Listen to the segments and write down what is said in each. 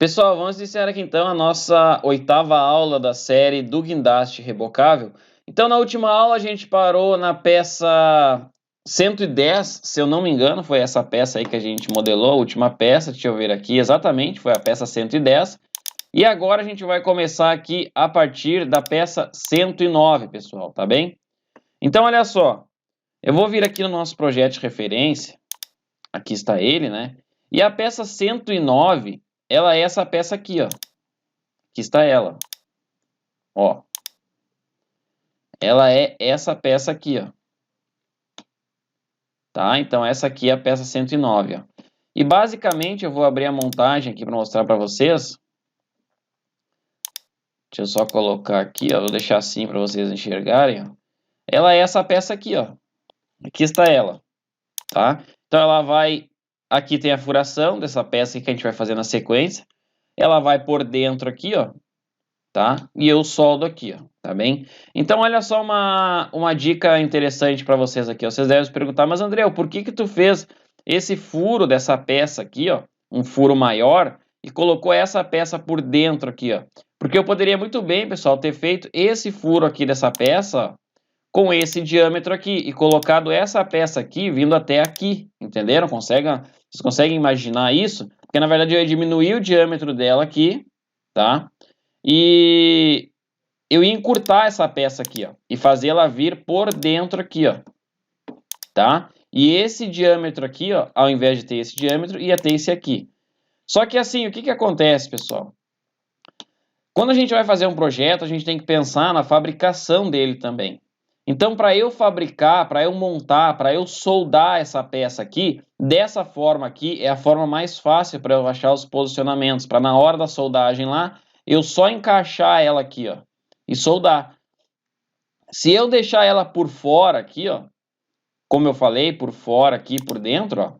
Pessoal, vamos iniciar aqui então a nossa 8ª aula da série do guindaste rebocável. Então, na última aula a gente parou na peça 110, se eu não me engano, foi essa peça aí que a gente modelou, a última peça, deixa eu ver aqui, exatamente, foi a peça 110. E agora a gente vai começar aqui a partir da peça 109, pessoal, tá bem? Então, olha só, eu vou vir aqui no nosso projeto de referência, aqui está ele, né? E a peça 109, ela é essa peça aqui, ó. Aqui está ela. Ó. Ela é essa peça aqui, ó. Tá? Então, essa aqui é a peça 109, ó. E, basicamente, eu vou abrir a montagem aqui para mostrar para vocês. Deixa eu só colocar aqui, ó. Vou deixar assim para vocês enxergarem, ó. Ela é essa peça aqui, ó. Aqui está ela. Tá? Então, ela vai... Aqui tem a furação dessa peça que a gente vai fazer na sequência. Ela vai por dentro aqui, ó. Tá? E eu soldo aqui, ó, tá bem? Então, olha só uma dica interessante para vocês aqui, ó. Vocês devem se perguntar, mas André, por que que tu fez esse furo dessa peça aqui, ó, um furo maior, e colocou essa peça por dentro aqui, ó? Porque eu poderia muito bem, pessoal, ter feito esse furo aqui dessa peça, ó, com esse diâmetro aqui, e colocado essa peça aqui vindo até aqui, entenderam? Vocês conseguem imaginar isso? Porque, na verdade, eu ia diminuir o diâmetro dela aqui, tá? E eu ia encurtar essa peça aqui, ó, e fazer ela vir por dentro aqui, ó, tá? E esse diâmetro aqui, ó, ao invés de ter esse diâmetro, ia ter esse aqui. Só que assim, o que que acontece, pessoal? Quando a gente vai fazer um projeto, a gente tem que pensar na fabricação dele também. Então, para eu fabricar, para eu montar, para eu soldar essa peça aqui, dessa forma aqui, é a forma mais fácil para eu achar os posicionamentos, para na hora da soldagem lá, eu só encaixar ela aqui, ó, e soldar. Se eu deixar ela por fora aqui, ó, como eu falei, por fora aqui, por dentro, ó,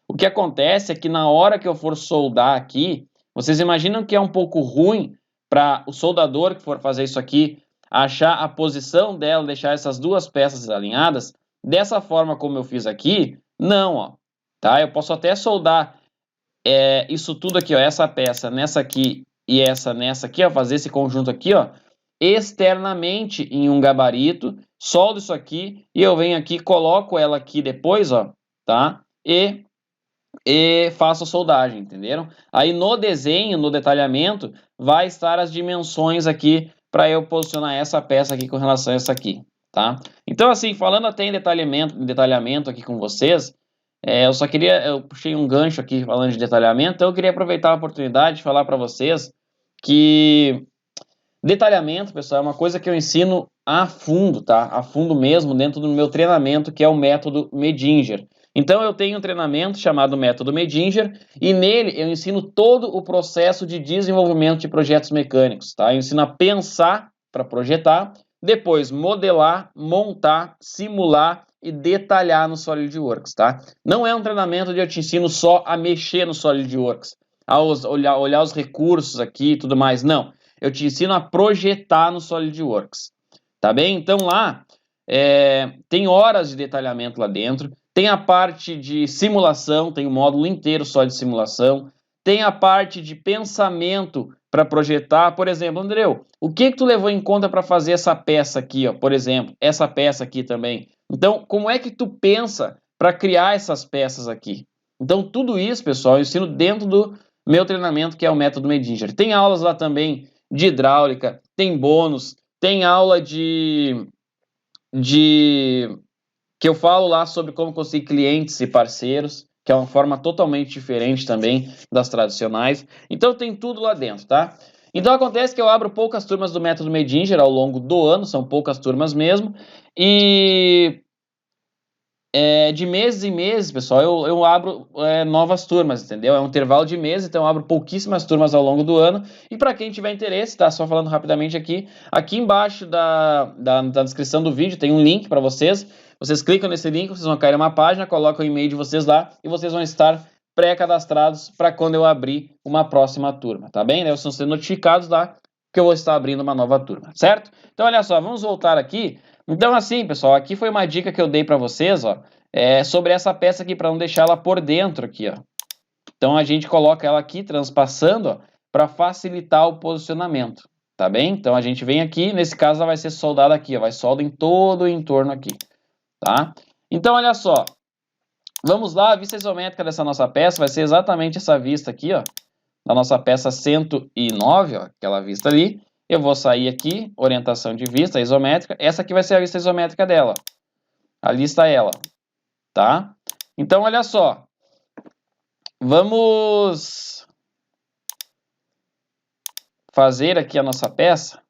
o que acontece é que na hora que eu for soldar aqui, vocês imaginam que é um pouco ruim para o soldador que for fazer isso aqui achar a posição dela, deixar essas duas peças alinhadas, dessa forma como eu fiz aqui? Não, ó, tá? Eu posso até soldar isso tudo aqui, ó, essa peça nessa aqui e essa nessa aqui, ó, fazer esse conjunto aqui, ó, externamente em um gabarito, soldo isso aqui e eu venho aqui, coloco ela aqui depois, ó, tá? E faço a soldagem, entenderam? Aí no desenho, no detalhamento, vai estar as dimensões aqui para eu posicionar essa peça aqui com relação a essa aqui, tá? Então, assim, falando até em detalhamento aqui com vocês, eu puxei um gancho aqui falando de detalhamento, então eu queria aproveitar a oportunidade de falar para vocês que detalhamento, pessoal, é uma coisa que eu ensino a fundo, tá? A fundo mesmo, dentro do meu treinamento, que é o método Medinger. Então, eu tenho um treinamento chamado método Medinger, e nele eu ensino todo o processo de desenvolvimento de projetos mecânicos, tá? Eu ensino a pensar para projetar, depois modelar, montar, simular e detalhar no SolidWorks, tá? Não é um treinamento onde eu te ensino só a mexer no SolidWorks, a olhar os recursos aqui e tudo mais, não. Eu te ensino a projetar no SolidWorks, tá bem? Então lá tem horas de detalhamento lá dentro, tem a parte de simulação, tem o módulo inteiro só de simulação, tem a parte de pensamento para projetar. Por exemplo, Andreu, o que tu levou em conta para fazer essa peça aqui, ó? Por exemplo, essa peça aqui também. Então, como é que tu pensa para criar essas peças aqui? Então, tudo isso, pessoal, eu ensino dentro do meu treinamento, que é o método Medinger. Tem aulas lá também de hidráulica, tem bônus, tem aula que eu falo lá sobre como conseguir clientes e parceiros, que é uma forma totalmente diferente também das tradicionais. Então tem tudo lá dentro, tá? Então acontece que eu abro poucas turmas do método Medinger ao longo do ano, são poucas turmas mesmo, e de meses em meses, pessoal, eu abro novas turmas, entendeu? É um intervalo de meses, então eu abro pouquíssimas turmas ao longo do ano. E para quem tiver interesse, tá? Só falando rapidamente aqui embaixo da descrição do vídeo tem um link para vocês. Vocês clicam nesse link, vocês vão cair numa página, colocam o e-mail de vocês lá e vocês vão estar pré-cadastrados para quando eu abrir uma próxima turma, tá bem? Vocês vão ser notificados lá que eu vou estar abrindo uma nova turma, certo? Então, olha só, vamos voltar aqui. Então, assim, pessoal, aqui foi uma dica que eu dei para vocês, ó, sobre essa peça aqui, para não deixar ela por dentro aqui, ó. Então, a gente coloca ela aqui, transpassando, ó, para facilitar o posicionamento, tá bem? Então a gente vem aqui, nesse caso ela vai ser soldada aqui, ó, vai solda em todo o entorno aqui, tá? Então olha só, vamos lá, a vista isométrica dessa nossa peça vai ser exatamente essa vista aqui, ó, da nossa peça 109, ó, aquela vista ali. Eu vou sair aqui, orientação de vista isométrica, essa aqui vai ser a vista isométrica dela, ali está ela, tá? Então olha só, vamos fazer aqui a nossa peça.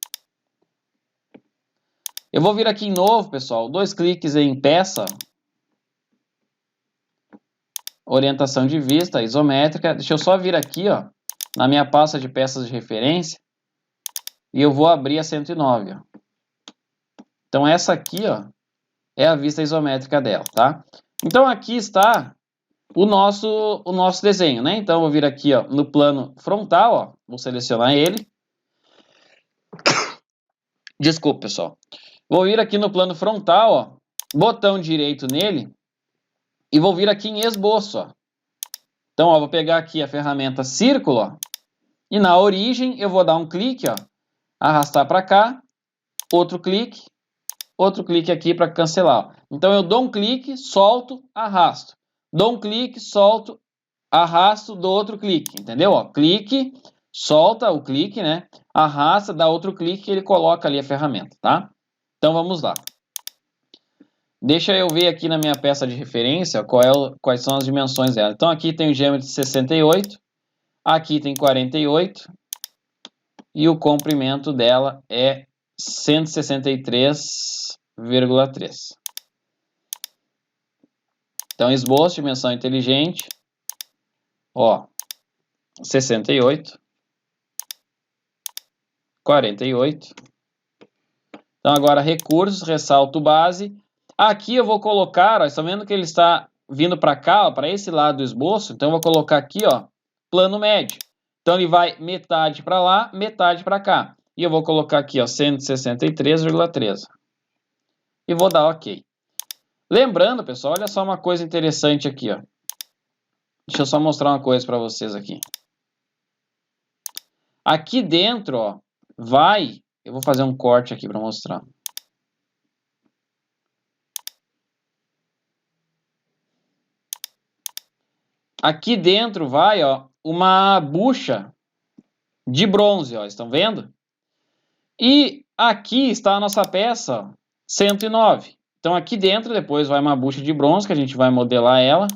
Eu vou vir aqui em novo, pessoal, 2 cliques em peça, orientação de vista, isométrica. Deixa eu só vir aqui, ó, na minha pasta de peças de referência, e eu vou abrir a 109, ó. Então essa aqui, ó, é a vista isométrica dela, tá? Então aqui está o nosso desenho, né? Então eu vou vir aqui, ó, no plano frontal, ó, vou selecionar ele. Desculpa, pessoal. Vou vir aqui no plano frontal, ó, botão direito nele e vou vir aqui em esboço, ó. Então, ó, vou pegar aqui a ferramenta círculo, ó, e na origem eu vou dar um clique, ó, arrastar para cá, outro clique aqui para cancelar. Ó. Então eu dou um clique, solto, arrasto. Dou um clique, solto, arrasto, dou outro clique, entendeu? Ó, clique, solta o clique, né? Arrasta, dá outro clique e ele coloca ali a ferramenta, tá? Então vamos lá. Deixa eu ver aqui na minha peça de referência quais são as dimensões dela. Então aqui tem o diâmetro de 68, aqui tem 48 e o comprimento dela é 163,3. Então esboço, dimensão inteligente, ó, 68, 48. Então agora recursos, ressalto base. Aqui eu vou colocar, ó, estão vendo que ele está vindo para cá, para esse lado do esboço, então eu vou colocar aqui, ó, plano médio. Então ele vai metade para lá, metade para cá. E eu vou colocar aqui, ó, 163,3. E vou dar OK. Lembrando, pessoal, olha só uma coisa interessante aqui, ó. Deixa eu só mostrar uma coisa para vocês aqui. Aqui dentro, ó, eu vou fazer um corte aqui para mostrar. Aqui dentro vai, ó, uma bucha de bronze, ó, estão vendo? E aqui está a nossa peça, ó, 109. Então aqui dentro depois vai uma bucha de bronze que a gente vai modelar ela,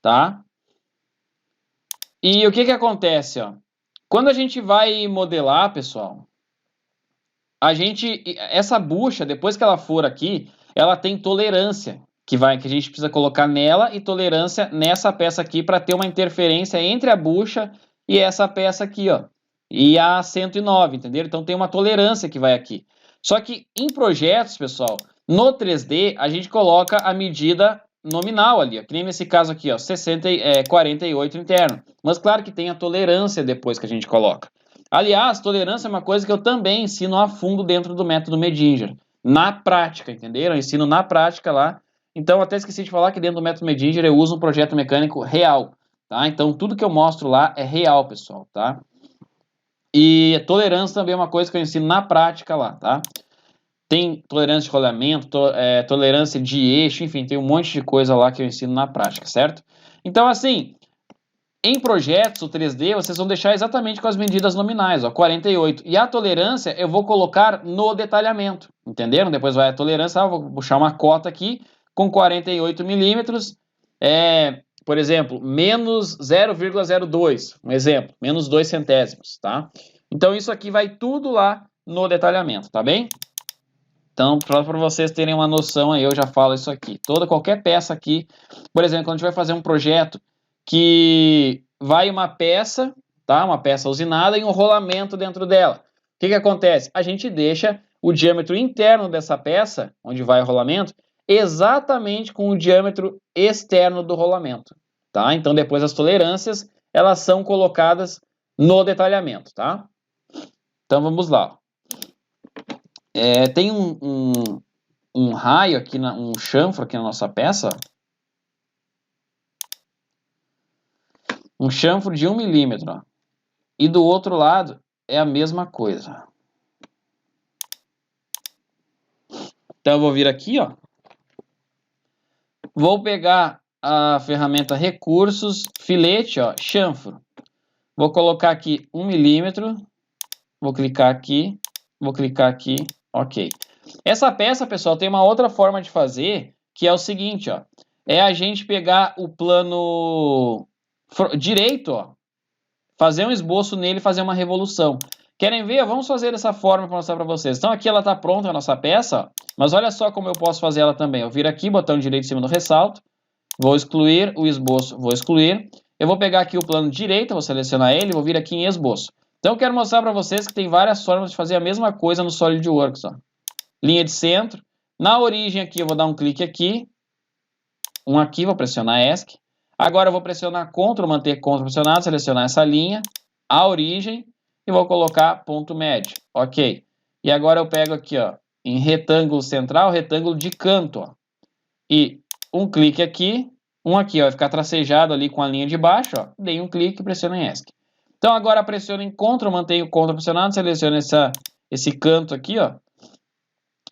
tá? E o que que acontece, ó? Quando a gente vai modelar, pessoal, essa bucha, depois que ela for aqui, ela tem tolerância que a gente precisa colocar nela e tolerância nessa peça aqui para ter uma interferência entre a bucha e essa peça aqui, ó, e a 109, entendeu? Então tem uma tolerância que vai aqui. Só que em projetos, pessoal, no 3D a gente coloca a medida nominal ali, ó, que nem nesse caso aqui, ó, 48 interno. Mas claro que tem a tolerância depois que a gente coloca. Aliás, tolerância é uma coisa que eu também ensino a fundo dentro do método Medinger. Na prática, entenderam? Eu ensino na prática lá. Então, até esqueci de falar que dentro do método Medinger eu uso um projeto mecânico real, tá? Então, tudo que eu mostro lá é real, pessoal, tá? E tolerância também é uma coisa que eu ensino na prática lá, tá? Tem tolerância de rolamento, tolerância de eixo, enfim, tem um monte de coisa lá que eu ensino na prática, certo? Então, assim, em projetos, o 3D, vocês vão deixar exatamente com as medidas nominais, ó, 48. E a tolerância eu vou colocar no detalhamento, entenderam? Depois vai a tolerância, vou puxar uma cota aqui com 48 milímetros, por exemplo, menos 0,02, um exemplo, menos 2 centésimos, tá? Então isso aqui vai tudo lá no detalhamento, tá bem? Então, para vocês terem uma noção aí, eu já falo isso aqui. Qualquer peça aqui, por exemplo, quando a gente vai fazer um projeto que vai uma peça, tá? Uma peça usinada e um rolamento dentro dela. O que que acontece? A gente deixa o diâmetro interno dessa peça, onde vai o rolamento, exatamente com o diâmetro externo do rolamento, tá? Então, depois as tolerâncias, elas são colocadas no detalhamento, tá? Então, vamos lá. Tem um raio aqui, um chanfro aqui na nossa peça. um chanfro de 1 milímetro, ó. E do outro lado é a mesma coisa. Então eu vou vir aqui, ó. Vou pegar a ferramenta recursos, filete, ó, chanfro. Vou colocar aqui 1 milímetro. Vou clicar aqui, ok. Essa peça, pessoal, tem uma outra forma de fazer, que é o seguinte, ó. É a gente pegar o plano direito, ó, fazer um esboço nele e fazer uma revolução. Querem ver? Vamos fazer dessa forma para mostrar para vocês. Então aqui ela está pronta, a nossa peça, ó, mas olha só como eu posso fazer ela também. Eu viro aqui, botão direito em cima do ressalto, vou excluir o esboço, vou excluir. Eu vou pegar aqui o plano direito, vou selecionar ele e vou vir aqui em esboço. Então eu quero mostrar para vocês que tem várias formas de fazer a mesma coisa no SolidWorks, ó. Linha de centro. Na origem aqui eu vou dar um clique aqui, um aqui, vou pressionar ESC. Agora eu vou pressionar CTRL, manter CTRL pressionado, selecionar essa linha, a origem, e vou colocar ponto médio. Ok. E agora eu pego aqui, ó, em retângulo central, retângulo de canto, ó. E um clique aqui, um aqui, ó, vai ficar tracejado ali com a linha de baixo, ó. Dei um clique e pressiono em ESC. Então agora pressiono em CTRL, mantenho o CTRL pressionado, seleciono esse canto aqui, ó.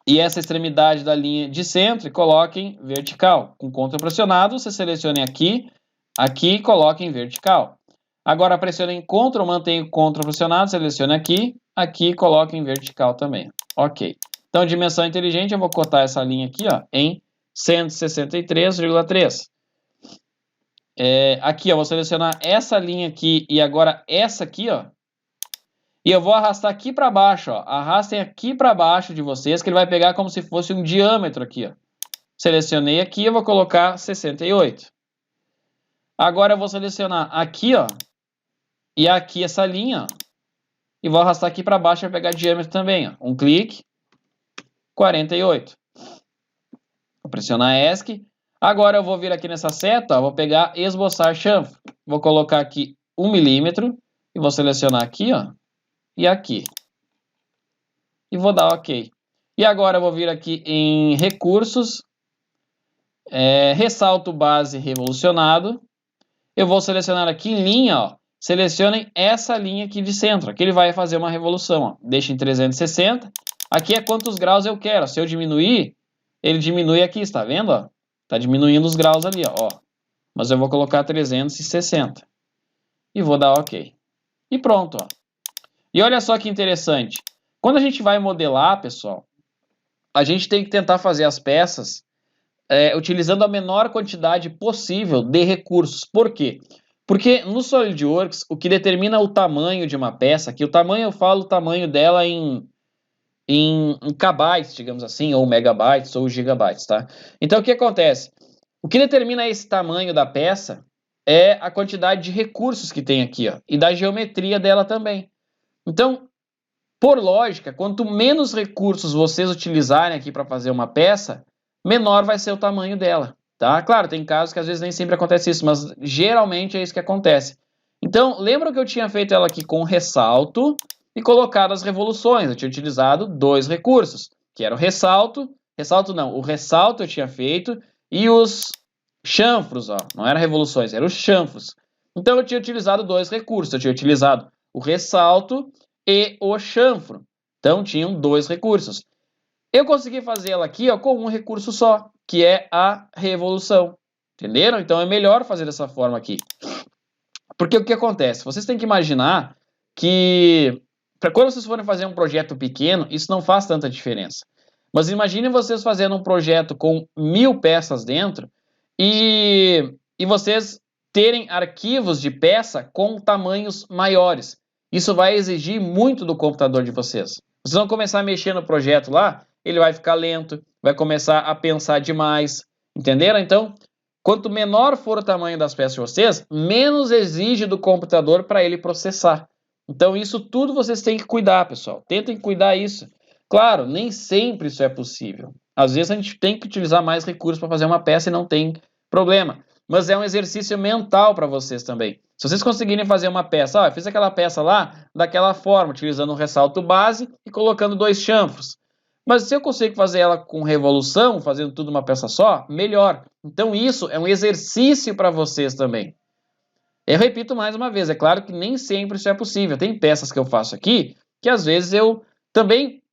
E essa extremidade da linha de centro e coloque em vertical. Com CTRL pressionado, você selecione aqui, aqui e coloque em vertical. Agora pressione em CTRL, mantenha o CTRL pressionado, selecione aqui, aqui e coloque em vertical também. Ok. Então, dimensão inteligente, eu vou cotar essa linha aqui, ó, em 163,3. Aqui, eu vou selecionar essa linha aqui e agora essa aqui, ó. E eu vou arrastar aqui para baixo, ó. Arrastem aqui para baixo de vocês, que ele vai pegar como se fosse um diâmetro aqui, ó. Selecionei aqui, eu vou colocar 68. Agora eu vou selecionar aqui, ó. E aqui essa linha, ó. E vou arrastar aqui para baixo para pegar diâmetro também, ó. Um clique, 48. Vou pressionar ESC. Agora eu vou vir aqui nessa seta, ó. Vou pegar esboçar chanfro. Vou colocar aqui 1 milímetro. E vou selecionar aqui, ó. E aqui. E vou dar OK. E agora eu vou vir aqui em recursos, ressalto base revolucionado. Eu vou selecionar aqui em linha, ó. Selecionem essa linha aqui de centro, que ele vai fazer uma revolução, ó. Deixa em 360. Aqui é quantos graus eu quero. Se eu diminuir, ele diminui aqui, está vendo? Ó? Tá diminuindo os graus ali, ó. Mas eu vou colocar 360. E vou dar OK. E pronto, ó. E olha só que interessante. Quando a gente vai modelar, pessoal, a gente tem que tentar fazer as peças utilizando a menor quantidade possível de recursos. Por quê? Porque no SolidWorks, o que determina o tamanho de uma peça, que o tamanho, eu falo o tamanho dela em kbytes, digamos assim, ou megabytes, ou gigabytes, tá? Então, o que acontece? O que determina esse tamanho da peça é a quantidade de recursos que tem aqui, ó, e da geometria dela também. Então, por lógica, quanto menos recursos vocês utilizarem aqui para fazer uma peça, menor vai ser o tamanho dela, tá? Claro, tem casos que às vezes nem sempre acontece isso, mas geralmente é isso que acontece. Então, lembra que eu tinha feito ela aqui com ressalto e colocado as revoluções. Eu tinha utilizado dois recursos, que era o ressalto eu tinha feito, e os chanfros, ó, não eram revoluções, eram os chanfros. Então, eu tinha utilizado dois recursos, eu tinha utilizado o ressalto e o chanfro. Então, tinham dois recursos. Eu consegui fazer ela aqui, ó, com um recurso só, que é a revolução. Entenderam? Então, é melhor fazer dessa forma aqui. Porque o que acontece? Vocês têm que imaginar que, quando vocês forem fazer um projeto pequeno, isso não faz tanta diferença. Mas imaginem vocês fazendo um projeto com 1000 peças dentro e vocês terem arquivos de peça com tamanhos maiores. Isso vai exigir muito do computador de vocês. Vocês vão começar a mexer no projeto lá, ele vai ficar lento, vai começar a pensar demais. Entenderam? Então, quanto menor for o tamanho das peças de vocês, menos exige do computador para ele processar. Então, isso tudo vocês têm que cuidar, pessoal. Tentem cuidar isso. Claro, nem sempre isso é possível. Às vezes a gente tem que utilizar mais recursos para fazer uma peça e não tem problema. Mas é um exercício mental para vocês também. Se vocês conseguirem fazer uma peça, eu fiz aquela peça lá daquela forma, utilizando um ressalto base e colocando dois chanfros. Mas se eu consigo fazer ela com revolução, fazendo tudo uma peça só, melhor. Então isso é um exercício para vocês também. Eu repito mais uma vez, é claro que nem sempre isso é possível. Tem peças que eu faço aqui que às vezes eu também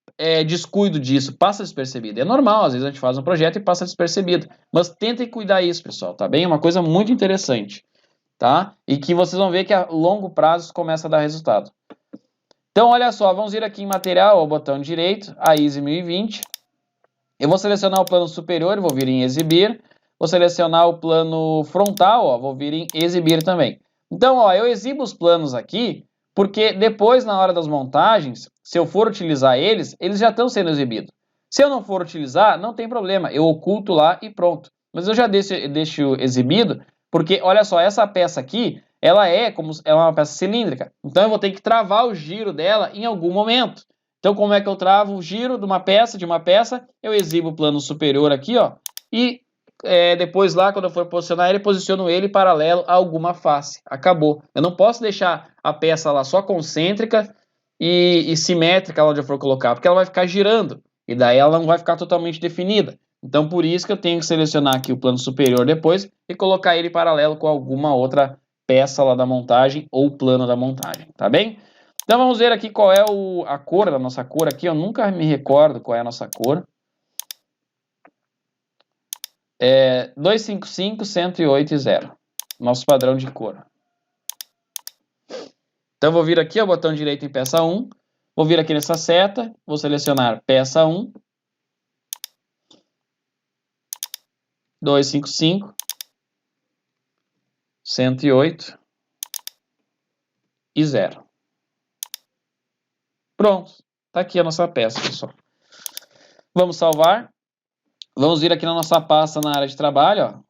descuido disso, passa despercebido. É normal, às vezes a gente faz um projeto e passa despercebido. Mas tentem cuidar isso, pessoal, tá bem? É uma coisa muito interessante, tá? E que vocês vão ver que a longo prazo isso começa a dar resultado. Então, olha só, vamos vir aqui em material, ao botão direito, a ISO 1020. Eu vou selecionar o plano superior, vou vir em exibir. Vou selecionar o plano frontal, ó, vou vir em exibir também. Então, ó, eu exibo os planos aqui, porque depois, na hora das montagens, se eu for utilizar eles, eles já estão sendo exibidos. Se eu não for utilizar, não tem problema, eu oculto lá e pronto. Mas eu já deixo exibido, porque, olha só, essa peça aqui, ela é uma peça cilíndrica. Então, eu vou ter que travar o giro dela em algum momento. Então, como é que eu travo o giro de uma peça? Eu exibo o plano superior aqui, ó, e depois lá, quando eu for posicionar ele, posiciono ele paralelo a alguma face. Acabou. Eu não posso deixar a peça lá só concêntrica e simétrica onde eu for colocar, porque ela vai ficar girando, e daí ela não vai ficar totalmente definida. Então, por isso que eu tenho que selecionar aqui o plano superior depois e colocar ele paralelo com alguma outra peça lá da montagem ou plano da montagem, tá bem? Então, vamos ver aqui qual é a cor da nossa cor aqui. Eu nunca me recordo qual é a nossa cor. 255, 108 e 0. Nosso padrão de cor. Então, vou vir aqui, ó, botão direito em peça 1. Vou vir aqui nessa seta. Vou selecionar peça 1. 255. 108. E 0. Pronto. Tá aqui a nossa peça, pessoal. Vamos salvar. Vamos vir aqui na nossa pasta na área de trabalho, ó.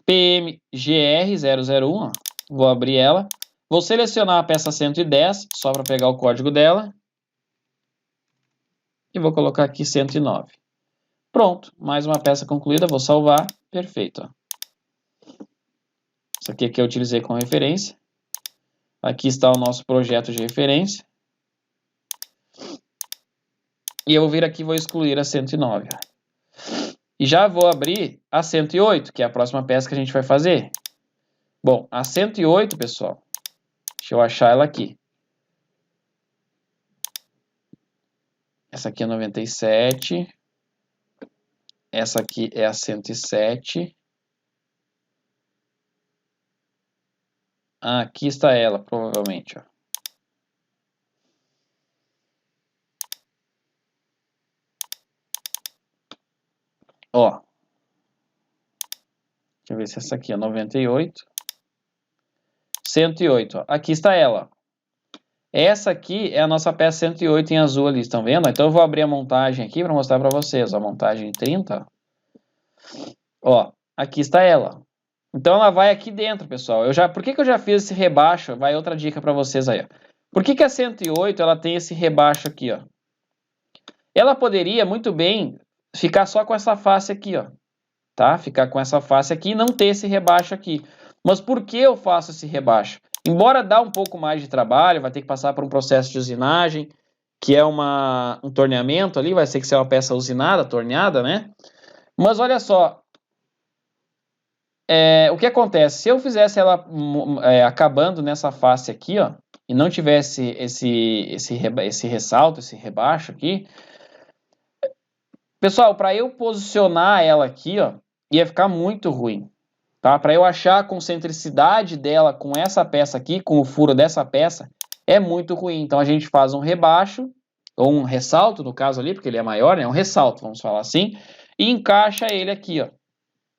PMGR001, ó. Vou abrir ela. Vou selecionar a peça 110, só para pegar o código dela. E vou colocar aqui 109. Pronto, mais uma peça concluída, vou salvar. Perfeito, ó. Isso aqui é que eu utilizei como referência. Aqui está o nosso projeto de referência. E eu vou vir aqui e vou excluir a 109, ó. E já vou abrir a 108, que é a próxima peça que a gente vai fazer. Bom, a 108, pessoal, deixa eu achar ela aqui. Essa aqui é 97. Essa aqui é a 107. Aqui está ela, provavelmente, ó. Ó. Deixa eu ver se essa aqui é 98. 108, ó. Aqui está ela. Essa aqui é a nossa peça 108 em azul ali, estão vendo? Então eu vou abrir a montagem aqui para mostrar para vocês. A montagem 30. Ó, aqui está ela. Então ela vai aqui dentro, pessoal. Por que eu já fiz esse rebaixo? Vai outra dica para vocês aí, ó. Por que a 108 ela tem esse rebaixo aqui, ó? Ela poderia muito bem ficar só com essa face aqui, ó. Tá? Ficar com essa face aqui e não ter esse rebaixo aqui. Mas por que eu faço esse rebaixo? Embora dá um pouco mais de trabalho, vai ter que passar por um processo de usinagem, que é um torneamento ali, vai ter que ser uma peça usinada, torneada, né? Mas olha só, o que acontece? Se eu fizesse ela acabando nessa face aqui, ó, e não tivesse esse ressalto, esse rebaixo aqui, pessoal, para eu posicionar ela aqui, ó, ia ficar muito ruim. Tá? Para eu achar a concentricidade dela com essa peça aqui, com o furo dessa peça, é muito ruim. Então a gente faz um rebaixo, ou um ressalto, no caso ali, porque ele é maior, né? Um ressalto, vamos falar assim, e encaixa ele aqui, ó.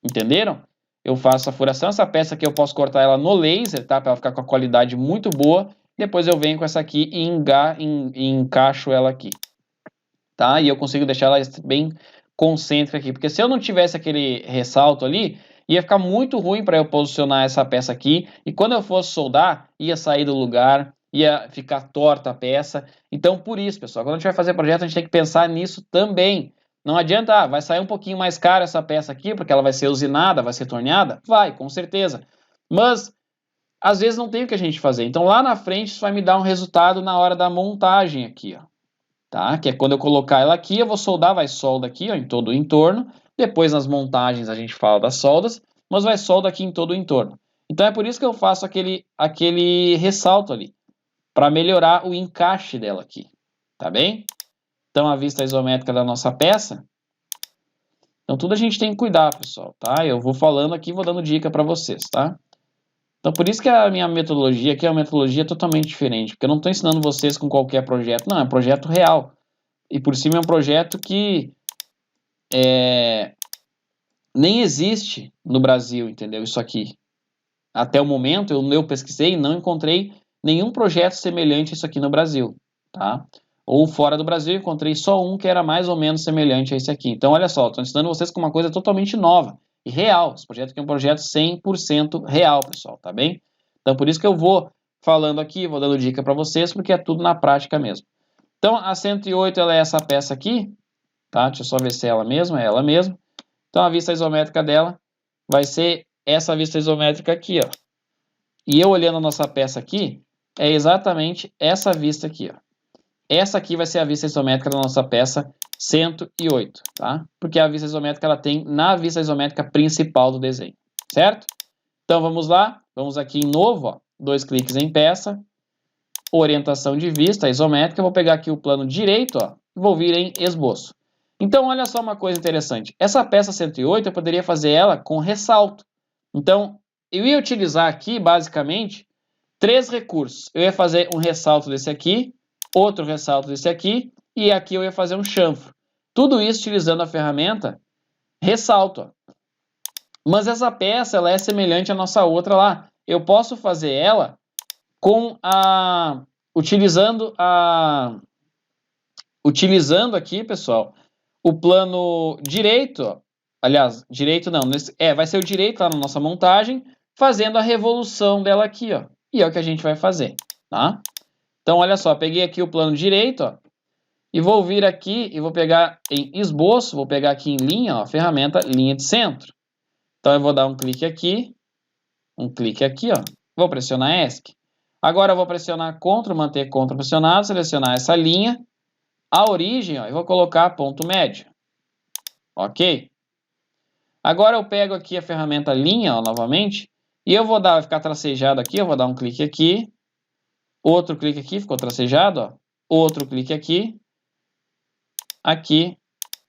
Entenderam? Eu faço a furação, essa peça aqui eu posso cortar ela no laser, tá? Para ela ficar com a qualidade muito boa. Depois eu venho com essa aqui e encaixo ela aqui. Tá? E eu consigo deixar ela bem concêntrica aqui. Porque se eu não tivesse aquele ressalto ali, ia ficar muito ruim para eu posicionar essa peça aqui, e quando eu fosse soldar, ia sair do lugar, ia ficar torta a peça. Então, por isso, pessoal, quando a gente vai fazer projeto, a gente tem que pensar nisso também. Não adianta, vai sair um pouquinho mais caro essa peça aqui, porque ela vai ser usinada, vai ser torneada? Vai, com certeza. Mas, às vezes não tem o que a gente fazer. Então, lá na frente, isso vai me dar um resultado na hora da montagem aqui, ó. Tá? Que é quando eu colocar ela aqui, eu vou soldar, vai solda aqui, ó, em todo o entorno. Depois nas montagens a gente fala das soldas, mas vai solda aqui em todo o entorno. Então é por isso que eu faço aquele ressalto ali, para melhorar o encaixe dela aqui, tá bem? Então a vista isométrica da nossa peça. Então tudo a gente tem que cuidar, pessoal, tá? Eu vou falando aqui, vou dando dica para vocês, tá? Então por isso que a minha metodologia aqui é uma metodologia totalmente diferente, porque eu não estou ensinando vocês com qualquer projeto, não, é um projeto real. E por cima é um projeto que nem existe no Brasil, entendeu? Isso aqui. Até o momento, eu pesquisei e não encontrei nenhum projeto semelhante a isso aqui no Brasil, tá? Ou fora do Brasil, encontrei só um que era mais ou menos semelhante a esse aqui. Então, olha só, estou ensinando vocês com uma coisa totalmente nova e real. Esse projeto aqui é um projeto 100% real, pessoal, tá bem? Então, por isso que eu vou falando aqui, vou dando dica para vocês, porque é tudo na prática mesmo. Então, a 108, ela é essa peça aqui, tá? Deixa eu só ver se é ela mesma, é ela mesma. Então, a vista isométrica dela vai ser essa vista isométrica aqui, ó. E eu olhando a nossa peça aqui, é exatamente essa vista aqui, ó. Essa aqui vai ser a vista isométrica da nossa peça 108, tá? Porque a vista isométrica ela tem na vista isométrica principal do desenho, certo? Então vamos lá, vamos aqui em novo, ó, 2 cliques em peça, orientação de vista isométrica, eu vou pegar aqui o plano direito, ó, e vou vir em esboço. Então olha só uma coisa interessante, essa peça 108 eu poderia fazer ela com ressalto. Então eu ia utilizar aqui basicamente 3 recursos. Eu ia fazer um ressalto desse aqui, outro ressalto desse aqui, e aqui eu ia fazer um chanfro. Tudo isso utilizando a ferramenta ressalto. Mas essa peça ela é semelhante à nossa outra lá. Eu posso fazer ela com utilizando aqui, pessoal, o plano direito, aliás, direito não, vai ser o direito lá na nossa montagem, fazendo a revolução dela aqui, ó. E é o que a gente vai fazer, tá? Então, olha só, peguei aqui o plano direito, ó, e vou vir aqui e vou pegar em esboço, vou pegar aqui em linha, ó, a ferramenta linha de centro. Então, eu vou dar um clique aqui, ó, vou pressionar ESC. Agora, eu vou pressionar CTRL, manter CTRL pressionado, selecionar essa linha, a origem, ó, eu vou colocar ponto médio, ok? Agora, eu pego aqui a ferramenta linha, ó, novamente, e eu vou ficar tracejado aqui, eu vou dar um clique aqui, outro clique aqui, ficou tracejado, ó, outro clique aqui, aqui,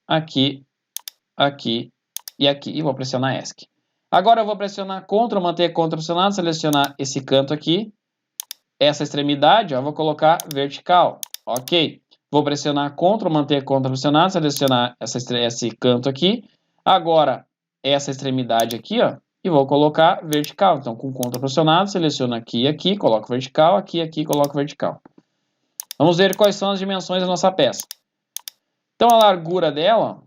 aqui, aqui e aqui. E vou pressionar ESC. Agora eu vou pressionar CTRL, manter CTRL pressionado, selecionar esse canto aqui. Essa extremidade, ó, eu vou colocar vertical. Ok. Vou pressionar CTRL, manter CTRL pressionado, selecionar esse canto aqui. Agora, essa extremidade aqui, ó, e vou colocar vertical. Então, com CTRL pressionado, seleciono aqui e aqui, coloco vertical, aqui e aqui, coloco vertical. Vamos ver quais são as dimensões da nossa peça. Então, a largura dela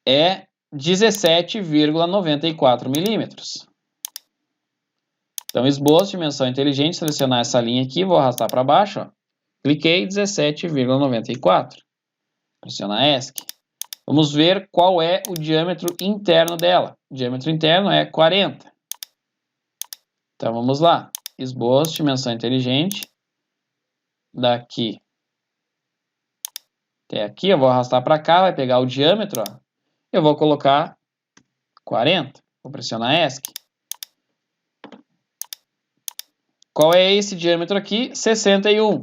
é 17,94 milímetros. Então, esboço, dimensão inteligente, selecionar essa linha aqui, vou arrastar para baixo, ó. Cliquei, 17,94. Pressionar ESC. Vamos ver qual é o diâmetro interno dela. O diâmetro interno é 40. Então, vamos lá. Esboço, dimensão inteligente. Daqui até aqui, eu vou arrastar para cá, vai pegar o diâmetro, ó. Eu vou colocar 40. Vou pressionar ESC. Qual é esse diâmetro aqui? 61.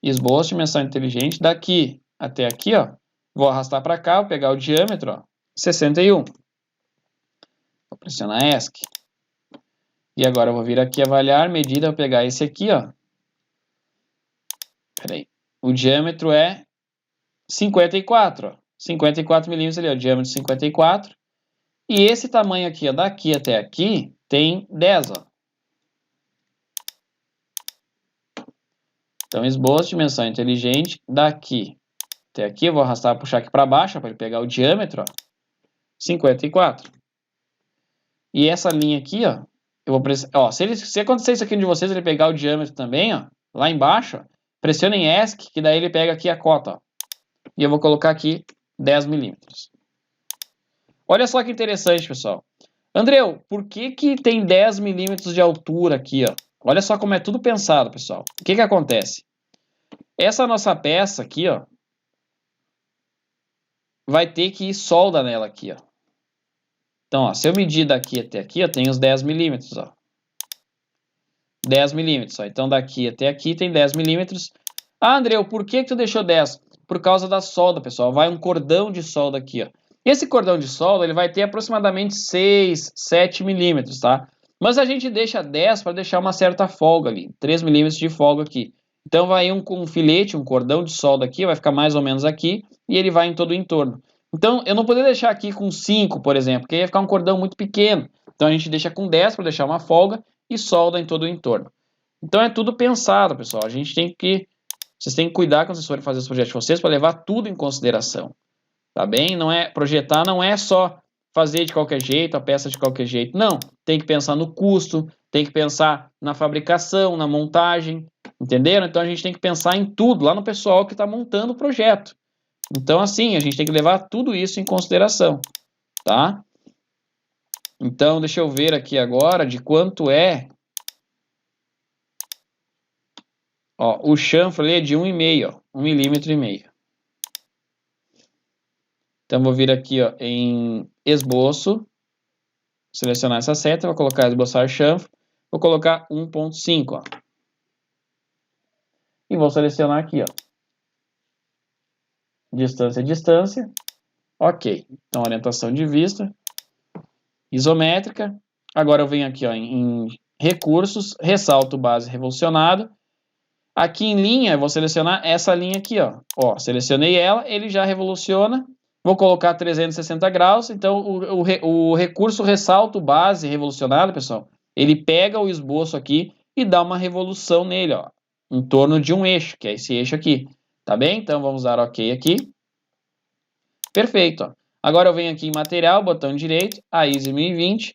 Esboço, dimensão inteligente, daqui até aqui, ó. Vou arrastar para cá, vou pegar o diâmetro, ó, 61. Vou pressionar ESC. E agora eu vou vir aqui avaliar, medida, vou pegar esse aqui, ó. Peraí. O diâmetro é 54, ó. 54 milímetros ali, ó, diâmetro 54. E esse tamanho aqui, ó, daqui até aqui, tem 10, ó. Então, esboço, dimensão inteligente, daqui até aqui, eu vou arrastar, puxar aqui para baixo, para ele pegar o diâmetro, ó, 54. E essa linha aqui, ó, eu vou ó, se acontecer isso aqui de vocês, ele pegar o diâmetro também, ó, lá embaixo, ó, pressionem ESC, que daí ele pega aqui a cota, ó. E eu vou colocar aqui 10 milímetros. Olha só que interessante, pessoal. Andreu, por que que tem 10 milímetros de altura aqui, ó? Olha só como é tudo pensado, pessoal. O que que acontece? Essa nossa peça aqui, ó, vai ter que ir solda nela aqui, ó. Então, ó, se eu medir daqui até aqui, eu tenho os 10 milímetros, ó. 10 milímetros, ó. Então, daqui até aqui tem 10 milímetros. Ah, André, por que tu deixou 10? Por causa da solda, pessoal. Vai um cordão de solda aqui, ó. Esse cordão de solda, ele vai ter aproximadamente 6, 7 milímetros, tá? Mas a gente deixa 10 para deixar uma certa folga ali. 3 milímetros de folga aqui. Então, vai um filete, um cordão de solda aqui, vai ficar mais ou menos aqui, e ele vai em todo o entorno. Então, eu não poderia deixar aqui com 5, por exemplo, porque ia ficar um cordão muito pequeno. Então, a gente deixa com 10 para deixar uma folga e solda em todo o entorno. Então, é tudo pensado, pessoal. A gente tem que... Vocês têm que cuidar quando vocês forem fazer os projetos de vocês para levar tudo em consideração. Tá bem? Projetar não é só fazer de qualquer jeito, a peça de qualquer jeito. Não. Tem que pensar no custo, tem que pensar na fabricação, na montagem. Entenderam? Então, a gente tem que pensar em tudo lá no pessoal que está montando o projeto. Então, assim, a gente tem que levar tudo isso em consideração, tá? Então, deixa eu ver aqui agora de quanto é. Ó, o chanfro ali é de 1,5, ó, 1,5 milímetro. Então, vou vir aqui, ó, em esboço, selecionar essa seta, vou colocar esboçar chanfro, vou colocar 1,5, ó. E vou selecionar aqui, ó. Distância. Ok. Então, orientação de vista. Isométrica. Agora eu venho aqui, ó, em recursos, ressalto base revolucionado. Aqui em linha, eu vou selecionar essa linha aqui, ó. Ó, selecionei ela, ele já revoluciona. Vou colocar 360 graus. Então, o recurso ressalto base revolucionado, pessoal, ele pega o esboço aqui e dá uma revolução nele, ó, em torno de um eixo, que é esse eixo aqui. Tá bem? Então, vamos dar OK aqui. Perfeito, ó. Agora eu venho aqui em material, botão direito, a ISO 1020.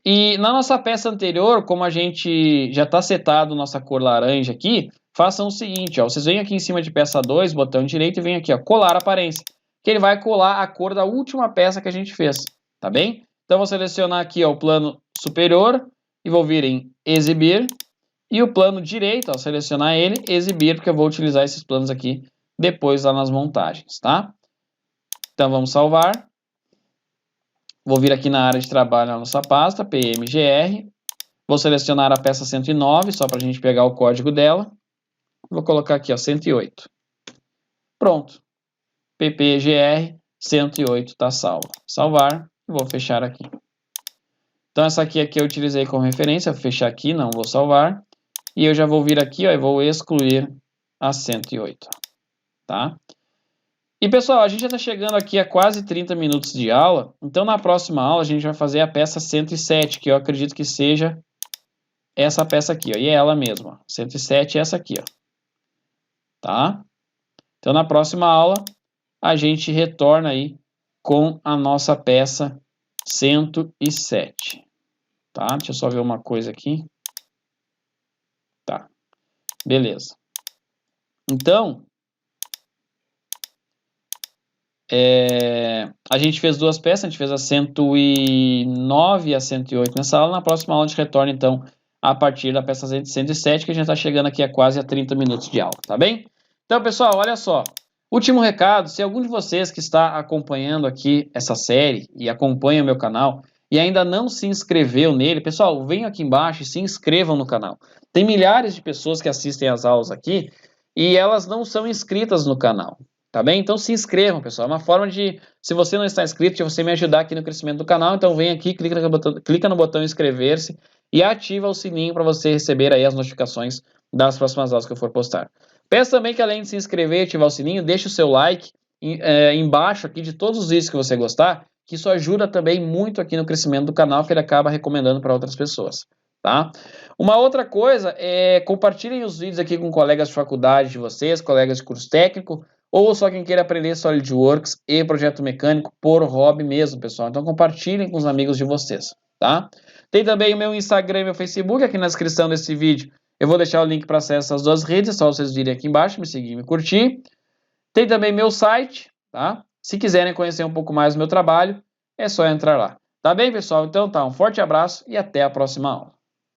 E na nossa peça anterior, como a gente já está setado nossa cor laranja aqui, façam o seguinte, ó, vocês vêm aqui em cima de peça 2, botão direito, e vem aqui, ó, colar aparência, que ele vai colar a cor da última peça que a gente fez, tá bem? Então, vou selecionar aqui, ó, o plano superior, e vou vir em exibir, e o plano direito, ó, selecionar ele, exibir, porque eu vou utilizar esses planos aqui depois lá nas montagens, tá? Então, vamos salvar. Vou vir aqui na área de trabalho na nossa pasta, PMGR. Vou selecionar a peça 109, só para a gente pegar o código dela. Vou colocar aqui, ó, 108. Pronto. PPGR 108 está salvo. Salvar. Vou fechar aqui. Então, essa aqui é que eu utilizei como referência. Vou fechar aqui, não vou salvar. E eu já vou vir aqui, ó, e vou excluir a 108. Tá? E, pessoal, a gente já está chegando aqui a quase 30 minutos de aula. Então, na próxima aula, a gente vai fazer a peça 107, que eu acredito que seja essa peça aqui, ó. E é ela mesma. 107 é essa aqui, ó. Tá? Então, na próxima aula, a gente retorna aí com a nossa peça 107. Tá? Deixa eu só ver uma coisa aqui. Tá. Beleza. Então... a gente fez duas peças, a gente fez a 109 e a 108 nessa aula. Na próxima aula a gente retorna, então, a partir da peça 107, que a gente está chegando aqui a quase 30 minutos de aula, tá bem? Então, pessoal, olha só. Último recado, se algum de vocês que está acompanhando aqui essa série e acompanha o meu canal e ainda não se inscreveu nele, pessoal, venham aqui embaixo e se inscrevam no canal. Tem milhares de pessoas que assistem as aulas aqui e elas não são inscritas no canal. Tá bem? Então se inscrevam, pessoal. É uma forma de, se você não está inscrito, de você me ajudar aqui no crescimento do canal. Então vem aqui, clica no botão inscrever-se e ativa o sininho para você receber aí as notificações das próximas aulas que eu for postar. Peço também que, além de se inscrever e ativar o sininho, deixe o seu like embaixo aqui de todos os vídeos que você gostar, que isso ajuda também muito aqui no crescimento do canal, que ele acaba recomendando para outras pessoas. Tá? Uma outra coisa é compartilhem os vídeos aqui com colegas de faculdade de vocês, colegas de curso técnico, ou só quem queira aprender SolidWorks e projeto mecânico por hobby mesmo, pessoal. Então compartilhem com os amigos de vocês, tá? Tem também o meu Instagram e meu Facebook aqui na descrição desse vídeo. Eu vou deixar o link para acesso às duas redes, é só vocês virem aqui embaixo, me seguir e me curtir. Tem também meu site, tá? Se quiserem conhecer um pouco mais do meu trabalho, é só entrar lá. Tá bem, pessoal? Então tá, um forte abraço e até a próxima aula.